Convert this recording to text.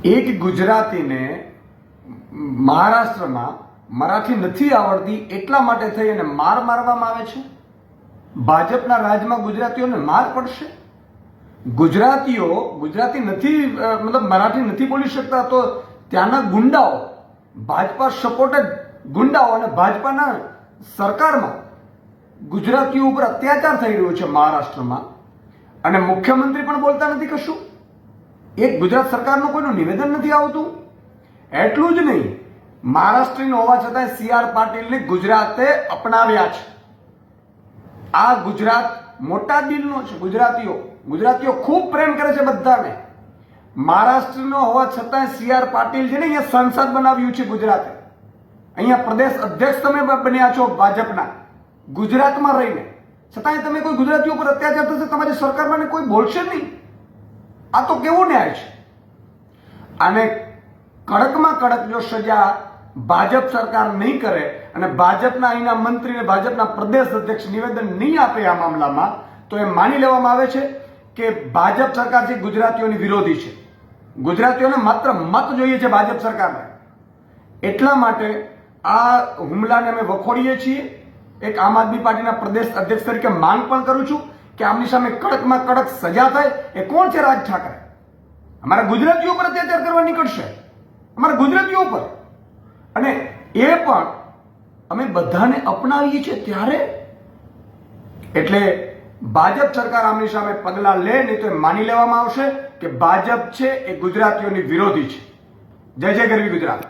એક ગુજરાતીને મહારાષ્ટ્રમાં મરાઠી નથી આવડતી એટલા માટે થઈ અને માર મારવામાં આવે છે. ભાજપના રાજમાં ગુજરાતીઓને માર પડશે. ગુજરાતી નથી, મતલબ મરાઠી નથી બોલી શકતા તો ત્યાંના ગુંડાઓ, ભાજપા સપોર્ટેડ ગુંડાઓ અને ભાજપાના સરકારમાં ગુજરાતીઓ ઉપર અત્યાચાર થઈ રહ્યો છે મહારાષ્ટ્રમાં, અને મુખ્યમંત્રી પણ બોલતા નથી કશું. એક ગુજરાત સરકારનું કોઈનું નિવેદન નથી આવતું. એટલું જ નહીં, મહારાષ્ટ્રીનો હોવા છતાં સી.આર. પાટીલને ગુજરાતે અપનાવ્યા છે. આ ગુજરાત મોટા દિલનો છે. ગુજરાતીઓ ખૂબ પ્રેમ કરે છે બધાને. મહારાષ્ટ્રનો હોવા છતાં સી.આર. પાટીલ છે ને અહીંયા સંસદ બનાવ્યું છે ગુજરાતે. અહીંયા પ્રદેશ અધ્યક્ષ તમે બન્યા છો ભાજપના, ગુજરાતમાં રહીને. છતાંય તમે કોઈ ગુજરાતીઓ પર અત્યાચાર થશે તમારી સરકારમાં કોઈ બોલશે નહીં. આ તો કેવો ન્યાય છે? આને કડકમાં કડક જો સજા ભાજપ સરકાર નહીં કરે અને ભાજપના અહીંના મંત્રીને ભાજપના પ્રદેશ અધ્યક્ષ નિવેદન નહીં આપે આ મામલામાં, તો એ માની લેવામાં આવે છે કે ભાજપ સરકાર છે ગુજરાતીઓની વિરોધી છે. ગુજરાતીઓને માત્ર મત જોઈએ છે ભાજપ સરકારને. એટલા માટે આ હુમલાને અમે વખોડીએ છીએ. એક આમ આદમી પાર્ટીના પ્રદેશ અધ્યક્ષ તરીકે માંગ પણ કરું છું કે આમની સામે કડકમાં કડક સજા થાય. એ કોણ છે? રાજ ઠાકરે અમારા ગુજરાતીઓ પર અત્યાચાર કરવા નીકળશે, અમારા ગુજરાતીઓ પર. અને એ પણ અમે બધાને અપનાવીએ છીએ ત્યારે. એટલે ભાજપ સરકાર આમની સામે પગલાં લે, નહીં તો એ માની લેવામાં આવશે કે ભાજપ છે એ ગુજરાતીઓની વિરોધી છે. જય જય ગરવી ગુજરાત.